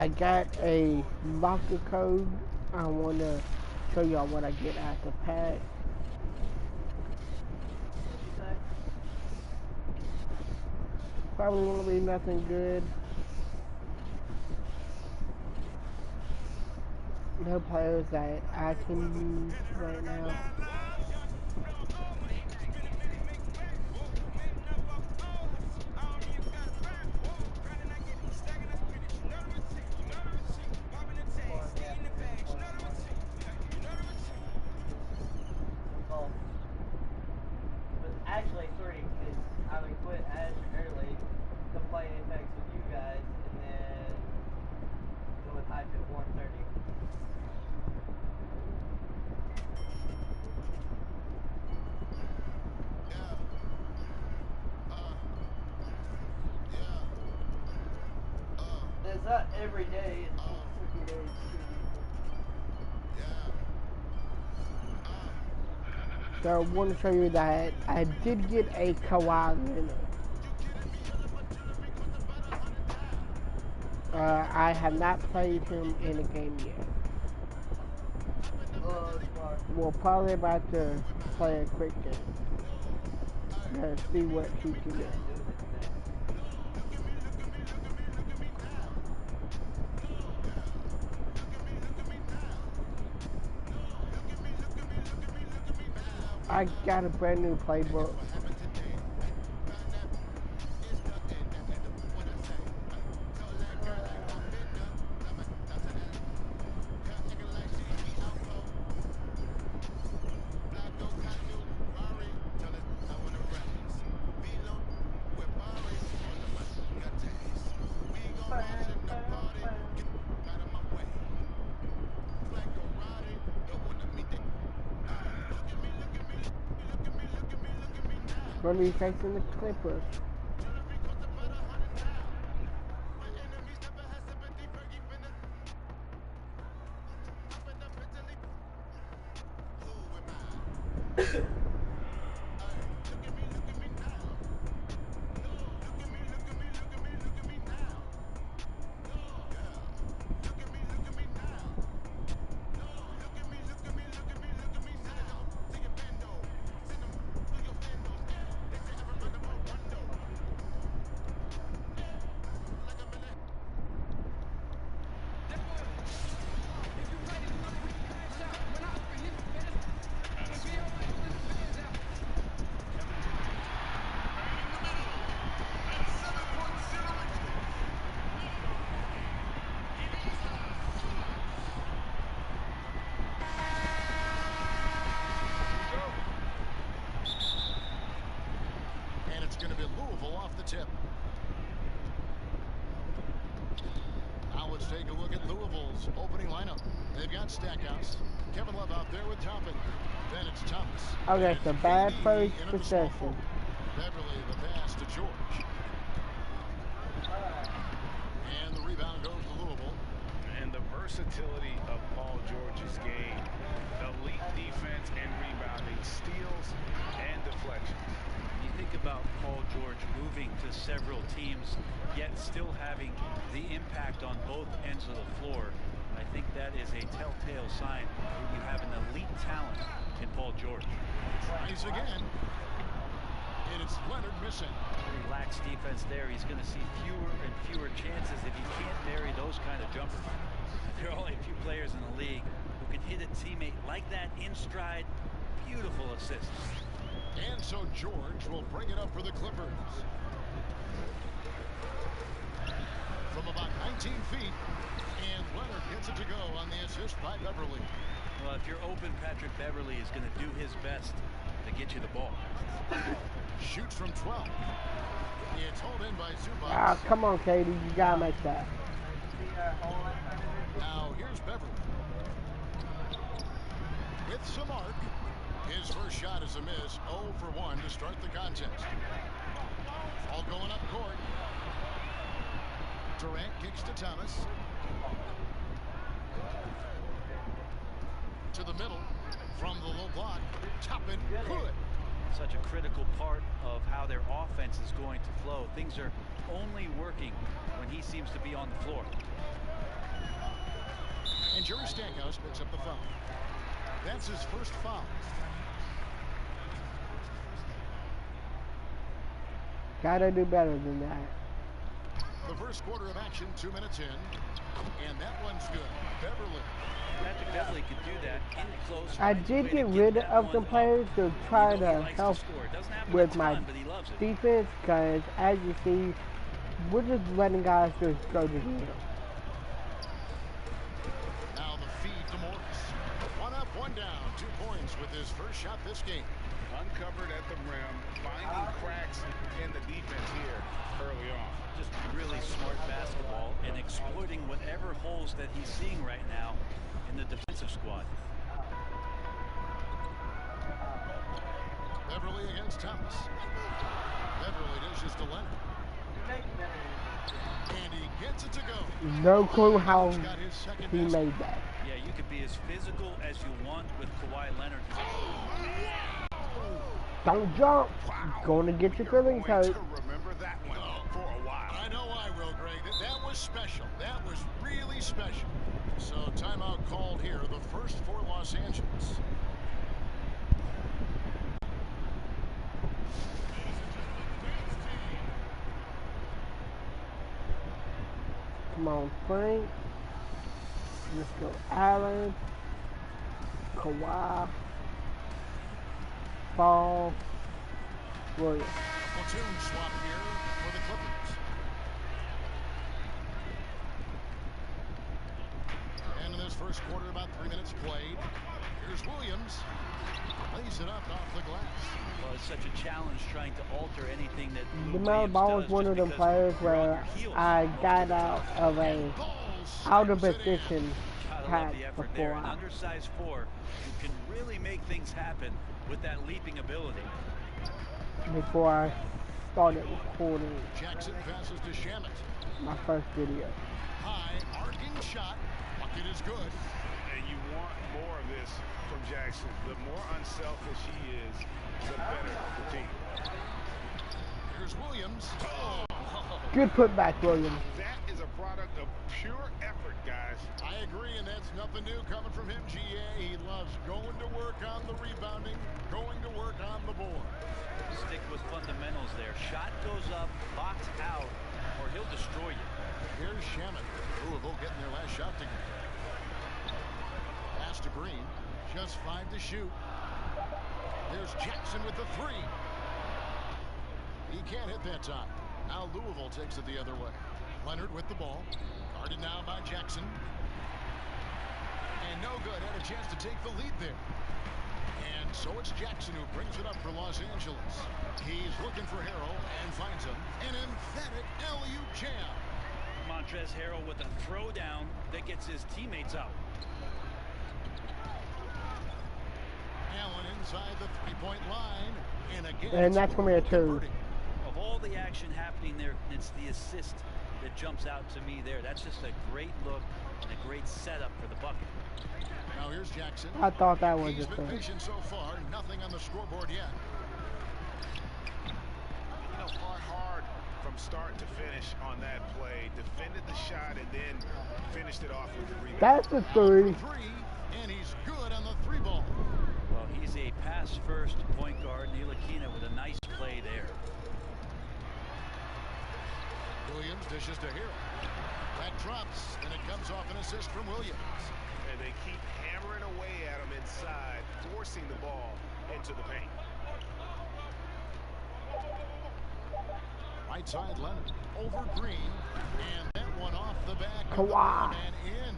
I got a locker code. I want to show y'all what I get at the pack. Probably won't be nothing good. No players that I can use right now. Actually, 3, because I would quit Ash early to play Apex with you guys, and then go with Hype at 1:30. It's not every day, it's just 2 days. So I want to show you that I did get a Kawhi Leonard. I have not played him in a game yet. We're probably about to play a quick game to see what he can do. I got a brand new playbook. Gonna be facing the Clippers. Going to be Louisville off the tip. Now let's take a look at Louisville's opening lineup. They've got Stackhouse, Kevin Love out there with Toppin. Then it's Thomas. Okay, it's a bad first possession. Beverly the pass to George. And the rebound goes to Louisville. And the versatility of Paul George's game. Elite defense and rebounding, steals and deflections. You think about Paul George moving to several teams, yet still having the impact on both ends of the floor. I think that is a telltale sign that you have an elite talent in Paul George. Tries again. And it's Leonard missing. Relaxed defense there. He's going to see fewer and fewer chances if he can't bury those kind of jumpers. There are only a few players in the league who can hit a teammate like that in stride. Beautiful assist. And so George will bring it up for the Clippers. From about 19 feet, and Leonard gets it to go on the assist by Beverly. Well, if you're open, Patrick Beverly is going to do his best to get you the ball. Shoots from 12. It's hauled in by Zubac. Ah, come on, Katie. You gotta make that. Now here's Beverly. With some arc. His first shot is a miss. 0 for 1 to start the contest. All going up court. Durant kicks to Thomas. To the middle. From the low block. Toppin good. Such a critical part of how their offense is going to flow. Things are only working when he seems to be on the floor. And Jerry Stackhouse picks up the foul. That's his first foul. Gotta do better than that. The first quarter of action, 2 minutes in. And that one's good. Beverly. Patrick Beverly could do that in close. I did get rid of some players to try to help with my defense, because as you see, we're just letting guys just go to the field. Now the feed to Morris. One up, one down. 2 points with his first shot this game. Uncovered at the rim, finding cracks in the defense here early on. Just really smart basketball and exploiting whatever holes that he's seeing right now in the defensive squad. Beverly against Thomas. Beverly dishes to Leonard. And he gets it to go. No clue how he made that. Yeah, you could be as physical as you want with Kawhi Leonard. Don't jump. Wow. Going to get your feelings hurt. Remember that one for a while. I know I will, Greg. That was special. That was really special. So timeout called here, the first for Los Angeles. Come on, Frank. Let's go, Allen. Kawhi. Paul. Williams. Platoon swap here for the Clippers. And in this first quarter, about 3 minutes played. Here's Williams. Lays it up off the glass. Well, it's such a challenge trying to alter anything that DeMelo Ball was one of them players where I got out of a out of position pass before An undersized 4 who can really make things happen with that leaping ability. Before I started recording Jackson passes to Shamet. my first video. High arcing shot. Bucket is good. And you want more of this from Jackson. The more unselfish he is, the better the team. Here's Williams. Oh. Good putback, Williams. That is a product of pure effort, guys. I agree, and that's nothing new coming from him, GA. He loves going to work on the rebounding, going to work on the board. Stick with fundamentals there. Shot goes up, box out, or he'll destroy you. Here's Shamet. Louisville getting their last shot together. Pass to Green. Just 5 to shoot. There's Jackson with the 3. He can't hit that time. Now Louisville takes it the other way. Leonard with the ball. Guarded now by Jackson. And no good. Had a chance to take the lead there. And so it's Jackson who brings it up for Los Angeles. He's looking for Harrell and finds him. An emphatic alley-oop jam. Montrezl Harrell with a throwdown that gets his teammates out. Allen inside the three-point line. And again, And that's from here too. Of all the action happening there, it's the assist that jumps out to me there. That's just a great look and a great setup for the bucket. Now here's Jackson. I thought that was He's just been a patient so far. Nothing on the scoreboard yet. You know, fought hard from start to finish on that play. Defended the shot and then finished it off with the rebound. That's the 3. And he's good on the 3 ball. Well, he's a pass-first point guard. Ntilikina with a nice play there. Williams dishes to Harrell. That drops, and it comes off an assist from Williams. And they keep hammering away at him inside, forcing the ball into the paint. Right side Leonard. Over Green. And that one off the back. Kawhi. And in.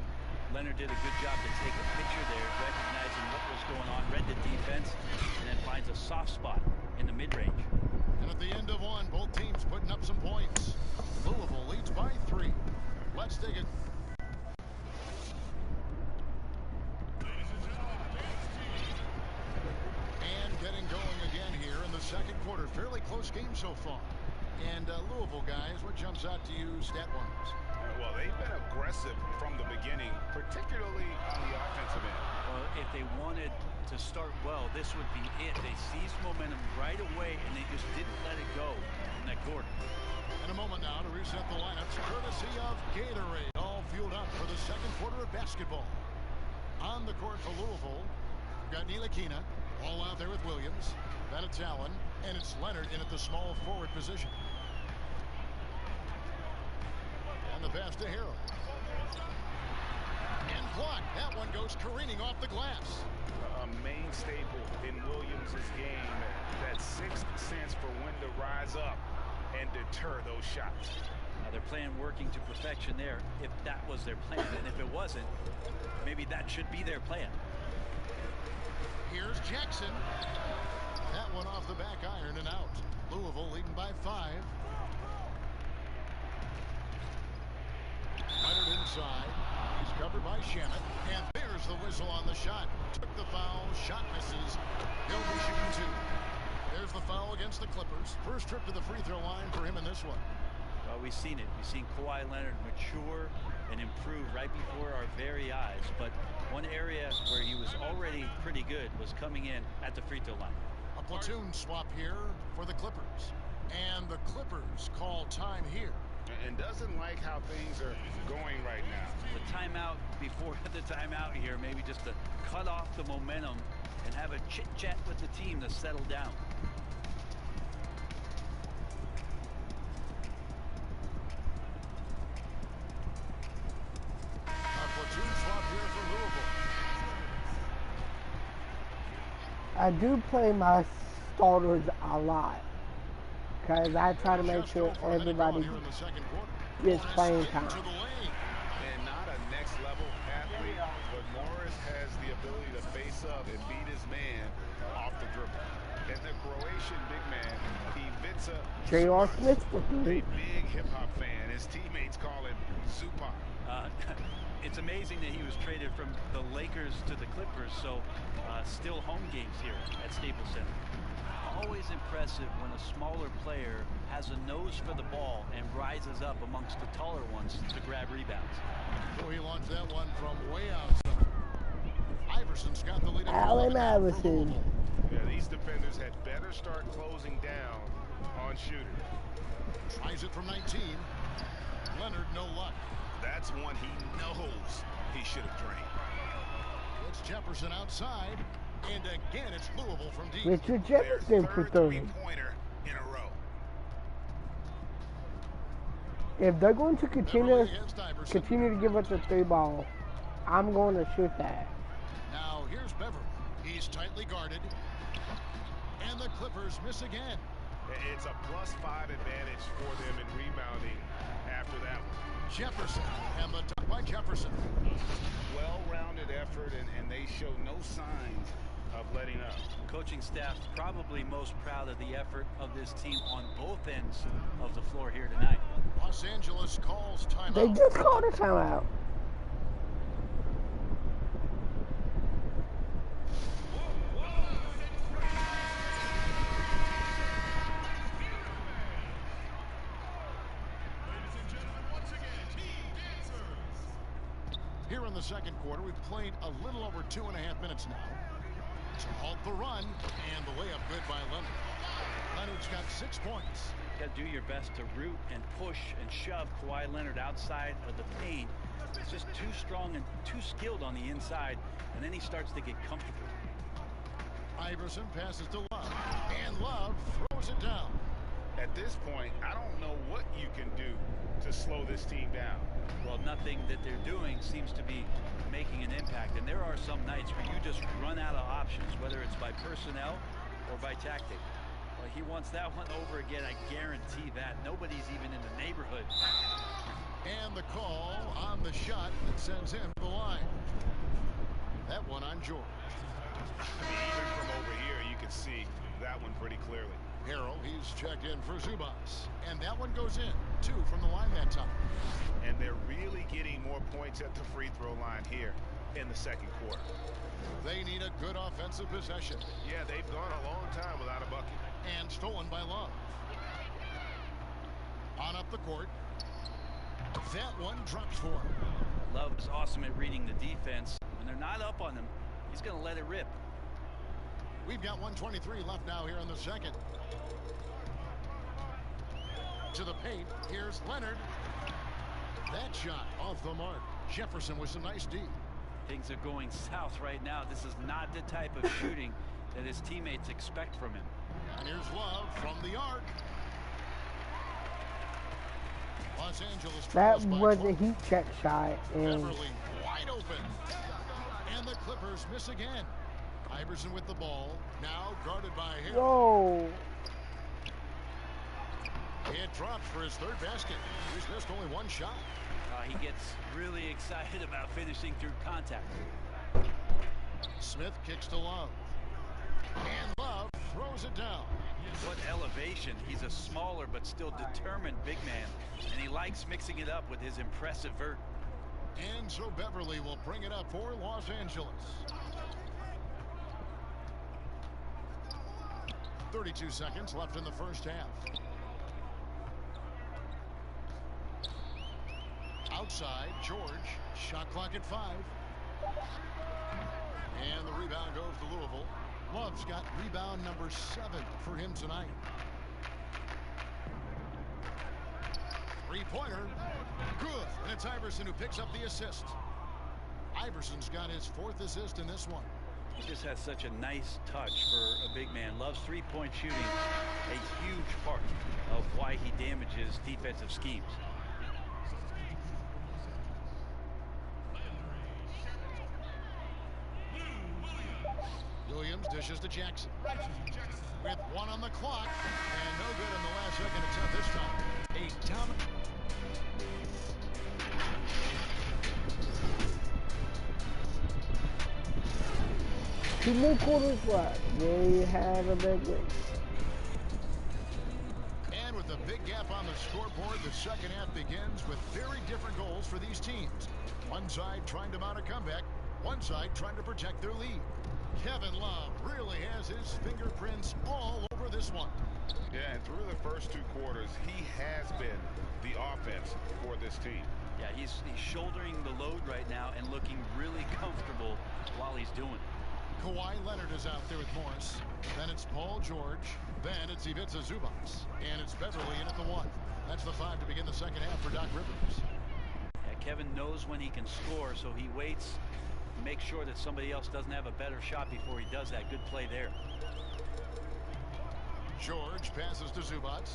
Leonard did a good job to take a picture there, recognizing what was going on, read the defense, and then finds a soft spot in the mid-range. And at the end of one, both teams putting up some points. Louisville leads by 3. Let's take it. And getting going again here in the second quarter. Fairly close game so far. And Louisville guys, what jumps out to you stat-wise? Well, they've been aggressive from the beginning, particularly on the offensive end. Well, if they wanted to start well, this would be it. They seized momentum right away, and they just didn't let it go in that quarter. In a moment now to reset the lineups, courtesy of Gatorade. All all fueled up for the second quarter of basketball. On the court for Louisville, we've got Ntilikina all out there with Williams. Then it's Allen, and it's Leonard in at the small forward position. And the pass to Harrell. And blocked. That one goes careening off the glass. A main staple in Williams' game, that sixth sense for when to rise up and deter those shots. They're playing working to perfection there, if that was their plan. And if it wasn't, maybe that should be their plan. Here's Jackson. That one off the back iron and out. Louisville leading by 5. Leonard inside. He's covered by Shannon. And there's the whistle on the shot. Took the foul. Shot misses. He'll be shooting 2. There's the foul against the Clippers. First trip to the free throw line for him in this one. Well, we've seen it. We've seen Kawhi Leonard mature and improve right before our very eyes. But one area where he was already pretty good was coming in at the free throw line. A platoon swap here for the Clippers. And the Clippers call time here. And doesn't like how things are going right now. The timeout before the timeout here, maybe just to cut off the momentum and have a chit-chat with the team to settle down. A platoon swap here for Louisville. I do play my starters a lot because I try to make sure everybody gets playing time. And not a next level athlete, but Morris has the ability to face up and beat his man off the dribble. And the Croatian big man, Ivica J.R. Smith with a me. big hip-hop fan. His teammates call him Zupa. It's amazing that he was traded from the Lakers to the Clippers, so still home games here at Staples Center. Always impressive when a smaller player has a nose for the ball and rises up amongst the taller ones to grab rebounds. So he launched that one from way outside. Iverson's got the lead. Allen Iverson. Yeah, these defenders had better start closing down on shooter. Tries it from 19. Leonard, no luck. That's one he knows he should have drained. It's Jefferson outside. And again, it's Louisville from deep. Richard Jefferson for 30. Three-pointer in a row. If they're going to continue to give us the 3 ball, I'm going to shoot that. Now here's Beverly. He's tightly guarded. And the Clippers miss again. It's a +5 advantage for them in rebounding after that one. Jefferson, and the dunk by Jefferson. Well-rounded effort, and they show no signs of letting up. Coaching staff probably most proud of the effort of this team on both ends of the floor here tonight. Los Angeles calls timeout. They just called a timeout. Here in the second quarter, we've played a little over 2.5 minutes now. To halt the run, and the layup good by Leonard. Leonard's got 6 points. You got to do your best to root and push and shove Kawhi Leonard outside of the paint. He's just too strong and too skilled on the inside, and then he starts to get comfortable. Iverson passes to Love, and Love throws it down. At this point, I don't know what you can do to slow this team down. Well, nothing that they're doing seems to be making an impact, and there are some nights where you just run out of options, whether it's by personnel or by tactic. Well, he wants that one over again, I guarantee that. Nobody's even in the neighborhood. And the call on the shot that sends him to the line. That one on George. I mean, even from over here, you can see that one pretty clearly. Harrell, he's checked in for Zubas. And that one goes in. 2 from the line that time. And they're really getting more points at the free throw line here in the second quarter. They need a good offensive possession. Yeah, they've gone a long time without a bucket. And stolen by Love. On up the court. That one drops for him. Love is awesome at reading the defense. When they're not up on him, he's going to let it rip. We've got 1:23 left now here in the second. To the paint. Here's Leonard. That shot off the mark. Jefferson with some nice D. Things are going south right now. This is not the type of shooting that his teammates expect from him. And here's Love from the arc. Los Angeles That trails by was 20. a heat check shot, and Beverly wide open. And the Clippers miss again. Iverson with the ball. Now guarded by Harrell. whoa. It drops for his third basket. He's missed only one shot. He gets really excited about finishing through contact. Smith kicks to Love. And Love throws it down. What elevation. He's a smaller but still determined big man, and he likes mixing it up with his impressive vert. And so Beverly will bring it up for Los Angeles. 32 seconds left in the first half. Outside, George. Shot clock at 5. And the rebound goes to Louisville. Love's got rebound number 7 for him tonight. Three-pointer. Good. And it's Iverson who picks up the assist. Iverson's got his 4th assist in this one. He just has such a nice touch for a big man. Loves three-point shooting, a huge part of why he damages defensive schemes. Williams dishes to Jackson. With 1 on the clock. And no good in the last second attempt this time. A dominant. Two more quarters left. They have a big lead. And with a big gap on the scoreboard, the second half begins with very different goals for these teams. One side trying to mount a comeback, one side trying to protect their lead. Kevin Love really has his fingerprints all over this one. Yeah, and through the first 2 quarters, he has been the offense for this team. Yeah, he's shouldering the load right now and looking really comfortable while he's doing it. Kawhi Leonard is out there with Morris. Then it's Paul George. Then it's Ivica Zubac. And it's Beverly in at the 1. That's the 5 to begin the second half for Doc Rivers. Yeah, Kevin knows when he can score, so he waits, makes sure that somebody else doesn't have a better shot before he does that. Good play there. George passes to Zubac.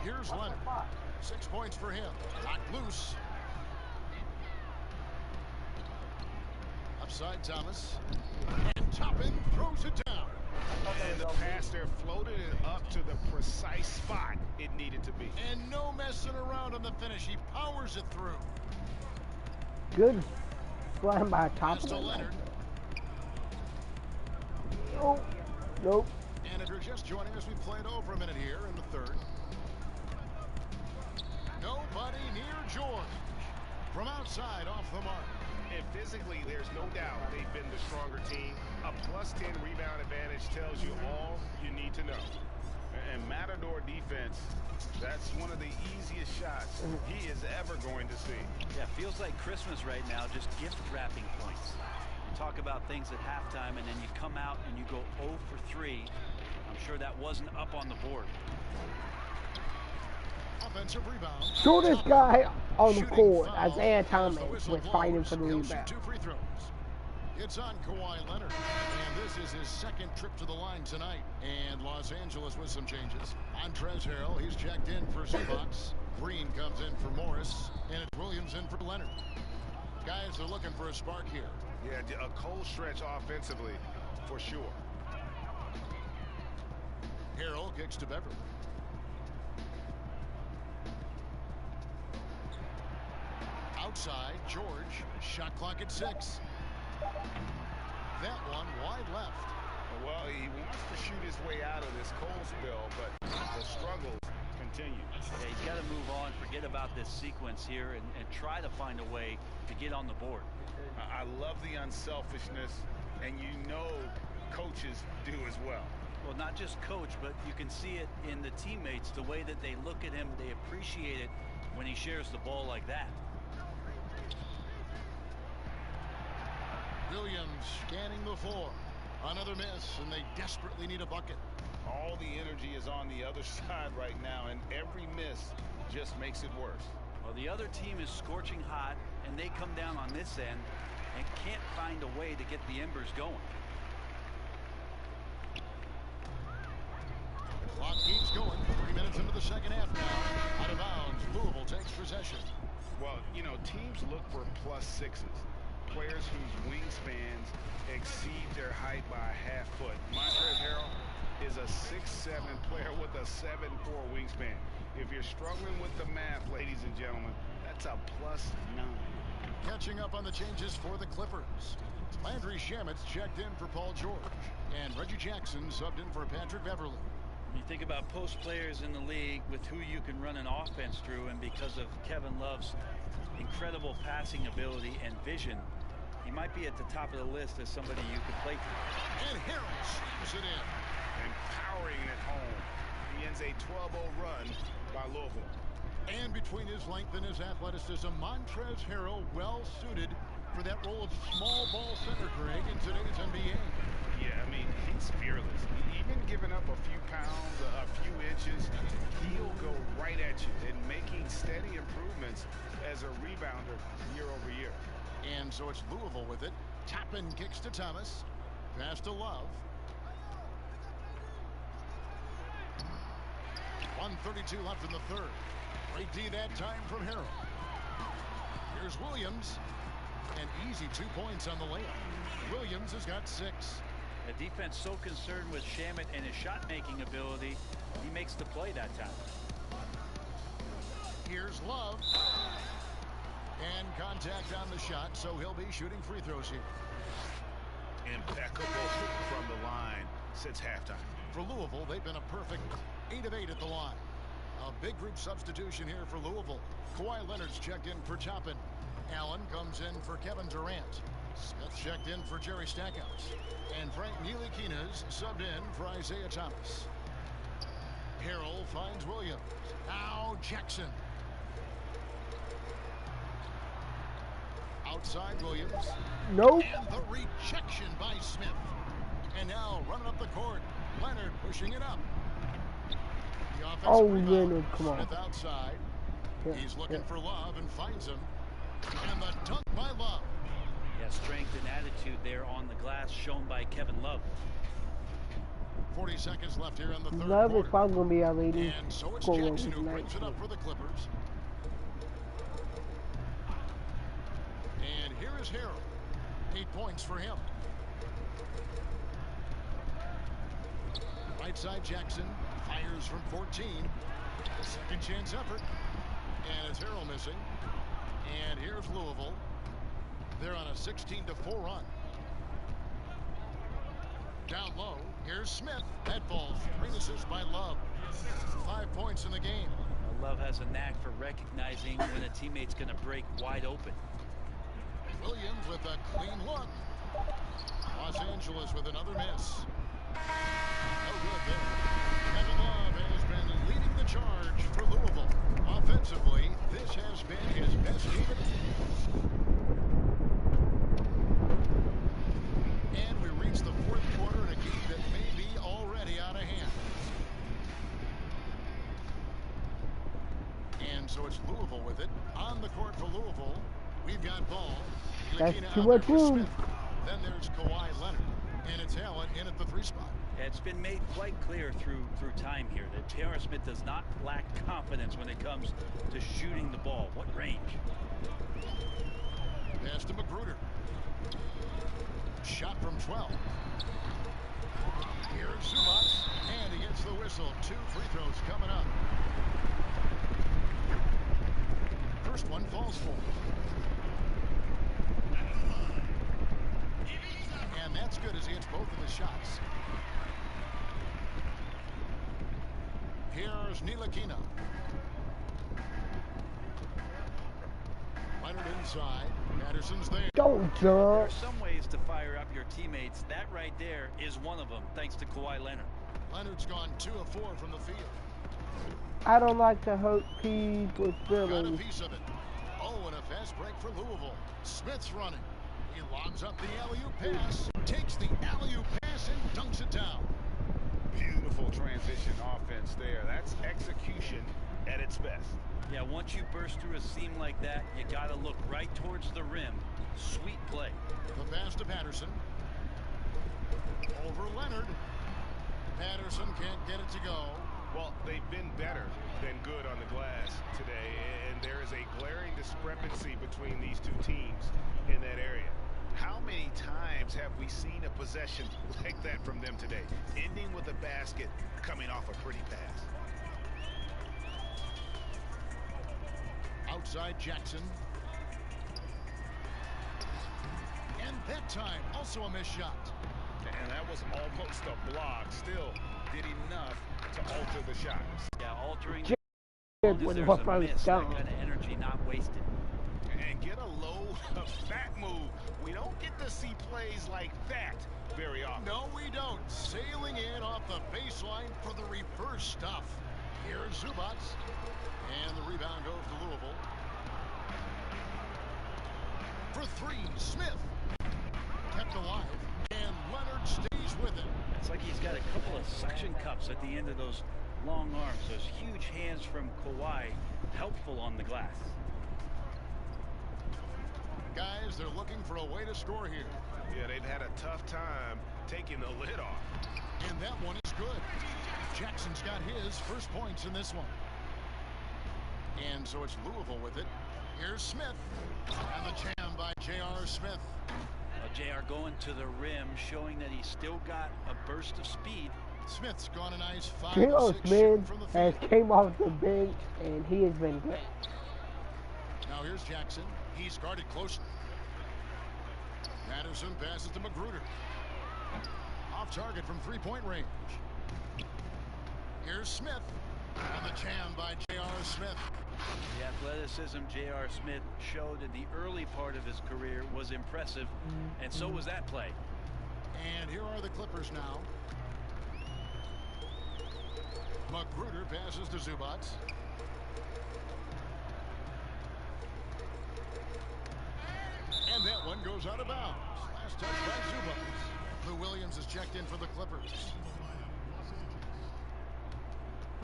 Here's Leonard. 6 points for him. Knocked loose. Upside Thomas. And Toppin throws it down. And the pass there floated it up to the precise spot it needed to be. And no messing around on the finish. He powers it through. Good slam by Pass to Toppin. Leonard. Oh, nope. And if you're just joining us, we played over a minute here in the third. Nobody near George. From outside, off the mark. And physically, there's no doubt they've been the stronger team. A +10 rebound advantage tells you all you need to know. And Matador defense, that's one of the easiest shots he is ever going to see. Yeah, feels like Christmas right now, just gift wrapping points. You talk about things at halftime, and then you come out and you go 0 for 3. I'm sure that wasn't up on the board. Offensive rebound. Shortest guy on the Shooting court, foul Isaiah as the Thomas, whistle was fighting for the blows. He'll shoot rebound. 2 free throws. It's on Kawhi Leonard. And this is his 2nd trip to the line tonight. And Los Angeles with some changes. Montrezl Harrell, he's checked in for Zubac. Green comes in for Morris. And it's Williams in for Leonard. Guys are looking for a spark here. Yeah, a cold stretch offensively, for sure. Harrell kicks to Beverly. Outside, George. Shot clock at 6. That one wide left. Well, he wants to shoot his way out of this cold spell, but the struggle continues. Yeah, he's got to move on, forget about this sequence here, and try to find a way to get on the board. I love the unselfishness, and you know coaches do as well. Well, not just coach, but you can see it in the teammates, the way that they look at him, they appreciate it when he shares the ball like that. Williams scanning the floor. Another miss, and they desperately need a bucket. All the energy is on the other side right now, and every miss just makes it worse. Well, the other team is scorching hot, and they come down on this end and can't find a way to get the embers going. Clock keeps going. 3 minutes into the second half now. Out of bounds. Louisville takes possession. Well, you know, teams look for +6s. Players whose wingspans exceed their height by a half foot. Montrezl Harrell is a 6'7" player with a 7'4" wingspan. If you're struggling with the math, ladies and gentlemen, that's a +9. Catching up on the changes for the Clippers. Landry Shamet's checked in for Paul George. And Reggie Jackson subbed in for Patrick Beverly. You think about post players in the league with who you can run an offense through, and because of Kevin Love's incredible passing ability and vision, he might be at the top of the list as somebody you could play through. And Harrell slams it in. And powering it home. He ends a 12-0 run by Louisville. And between his length and his athleticism, Montrezl Harrell well suited for that role of small ball center, Greg, in today's NBA. Yeah, I mean, he's fearless. Even giving up a few pounds, a few inches, he'll go right at you and making steady improvements as a rebounder year over year. And so it's Louisville with it. Toppin kicks to Thomas. Pass to Love. 1:32 left in the third. Great D that time from Harrell. Here's Williams. An easy 2 points on the layup. Williams has got 6. The defense so concerned with Shamet and his shot-making ability, he makes the play that time. Here's Love. And contact on the shot, so he'll be shooting free throws here. Impeccable from the line since halftime. For Louisville, they've been a perfect 8 of 8 at the line. A big group substitution here for Louisville. Kawhi Leonard's checked in for Toppin. Allen comes in for Kevin Durant. Smith checked in for Jerry Stackhouse. And Frank Ntilikina's subbed in for Isaiah Thomas. Harrell finds Williams. Now Jackson. Outside Williams. Nope. And the rejection by Smith. And now running up the court. Leonard pushing it up. The offensive rebound. Leonard, come on. Smith outside. He's looking for Love and finds him. And the dunk by Love. Yeah, strength and attitude there on the glass shown by Kevin Love. 40 seconds left here in the third Love quarter. is probably going to be our leading And so it's scorer Jackson who tonight. brings it up for the Clippers. And here is Harrell. 8 points for him. Right side Jackson fires from 14. Second chance effort. And it's Harrell missing. And here's Louisville. They're on a 16-4 run. Down low. Here's Smith. That falls. 3 assists by Love. 5 points in the game. Love has a knack for recognizing when a teammate's going to break wide open. Williams with a clean look. Los Angeles with another miss. No good there. Kevin Love has been leading the charge for Louisville. Offensively, this has been his best game. And we reach the fourth quarter in a game that may be already out of hand. And so it's Louisville with it. On the court for Louisville, we've got Ball. That's Ntilikina too out much there with room. Smith. Then there's Kawhi Leonard. And it's Allen in at the 3 spot. It's been made quite clear through time here that Terrence Smith does not lack confidence when it comes to shooting the ball. What range? Pass to Magruder. Shot from 12. Here's Zubac. And he gets the whistle. 2 free throws coming up. First one falls for him. And that's good as he hits both of the shots. Here's Ntilikina. Leonard inside. Patterson's there. Don't There are jump. some ways to fire up your teammates. That right there is one of them, thanks to Kawhi Leonard. Leonard's gone 2 of 4 from the field. I don't like to hurt people's Got a feelings. piece of it. Oh, and a fast break for Louisville. Smith's running. He lobs up the alley-oop pass. Takes the alley-oop pass and dunks it down. Beautiful transition offense there. That's execution at its best. Yeah, once you burst through a seam like that, you got to look right towards the rim. Sweet play. The pass to Patterson. Over Leonard. Patterson can't get it to go. Well, they've been better than good on the glass today, and there is a glaring discrepancy between these two teams in that area. How many times have we seen a possession like that from them today, ending with a basket coming off a pretty pass? Outside Jackson. And that time, also a missed shot. And that was almost a block. Still did enough to alter the shot. Yeah, altering Good as when there's what a I was miss, that done. kind of energy not wasted. And get a load of that move. We don't get to see plays like that very often. No, we don't. Sailing in off the baseline for the reverse stuff. Here's Zubac. And the rebound goes to Louisville. For three, Smith. Kept alive. And Leonard stays with it. It's like he's got a couple of suction cups at the end of those long arms. Those huge hands from Kawhi, helpful on the glass. Guys, they're looking for a way to score here. Yeah, they've had a tough time taking the lid off. And that one is good. Jackson's got his first points in this one. And so it's Louisville with it. Here's Smith. And the jam by J.R. Smith. JR going to the rim, showing that he's still got a burst of speed. Smith's gone a nice 5 J.R. of 6 Smith shooting from the has field. came off the bench, and he has been great. Now here's Jackson. He's guarded closely. Patterson passes to Magruder. Off target from three-point range. Here's Smith. And the jam by J.R. Smith. The athleticism J.R. Smith showed in the early part of his career was impressive, and so was that play. And here are the Clippers now. Magruder passes to Zubac. And that one goes out of bounds. Last touch by Zubac. Lou Williams is checked in for the Clippers.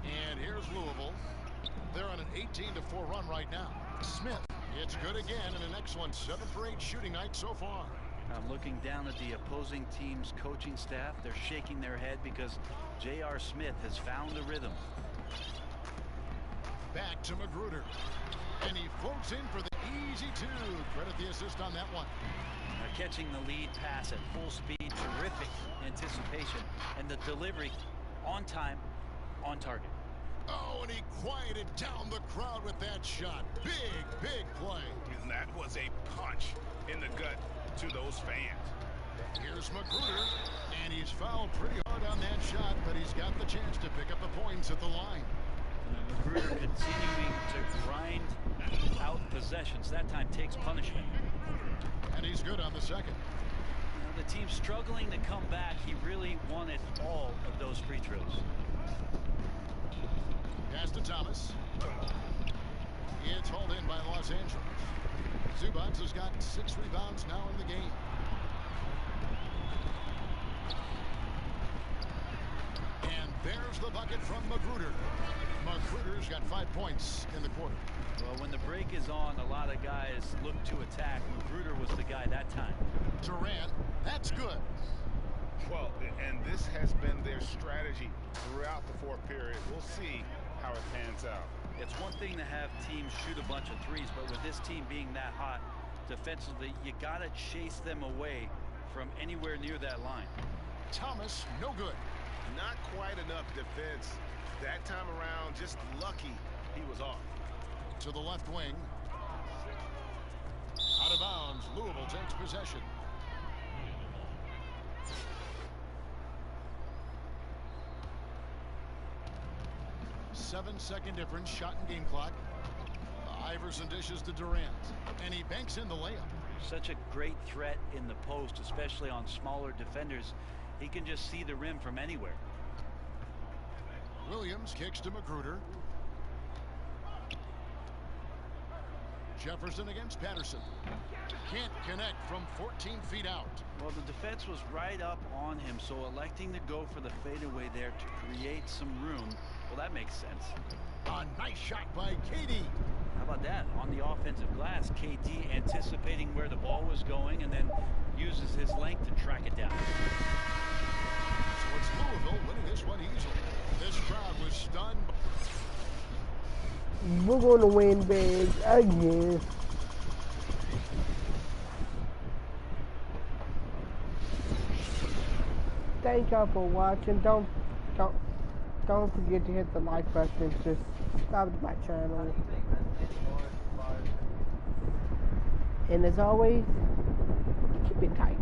And here's Louisville. They're on an 18-4 run right now. Smith, it's good again, and an excellent 7 for 8 shooting night so far. I'm looking down at the opposing team's coaching staff. They're shaking their head because J.R. Smith has found the rhythm. Back to Magruder. And he floats in for the easy two. Credit the assist on that one. Catching the lead pass at full speed, terrific anticipation, and the delivery on time, on target. Oh, and he quieted down the crowd with that shot. Big, big play. And that was a punch in the gut to those fans. Here's Magruder, and he's fouled pretty hard on that shot, but he's got the chance to pick up the points at the line. Magruder continuing to grind out possessions. That time takes punishment. And he's good on the second. The team struggling to come back. He really wanted all of those free throws. Pass to Thomas. It's hauled in by Los Angeles. Zubac has got 6 rebounds now in the game. And there's the bucket from Magruder. Magruder's got 5 points in the quarter. Well, when the break is on, a lot of guys look to attack. Magruder was the guy that time. Durant, that's good. Well, and this has been their strategy throughout the fourth period. We'll see how it pans out. It's one thing to have teams shoot a bunch of threes, but with this team being that hot defensively, you got to chase them away from anywhere near that line. Thomas, no good. Not quite enough defense that time around. Just lucky he was off. To the left wing. Out of bounds. Louisville takes possession. Seven-second difference. Shot and game clock. Iverson dishes to Durant. And he banks in the layup. Such a great threat in the post, especially on smaller defenders. He can just see the rim from anywhere. Williams kicks to Magruder. Jefferson against Patterson. Can't connect from 14 feet out. Well, the defense was right up on him, so electing to go for the fadeaway there to create some room, well, that makes sense. A nice shot by KD. How about that? On the offensive glass, KD anticipating where the ball was going and then uses his length to track it down. So it's Louisville winning this one easily. This crowd was stunned. We're going to win big again. Thank y'all for watching. Don't forget to hit the like button. Just subscribe to my channel. And as always, keep it tight.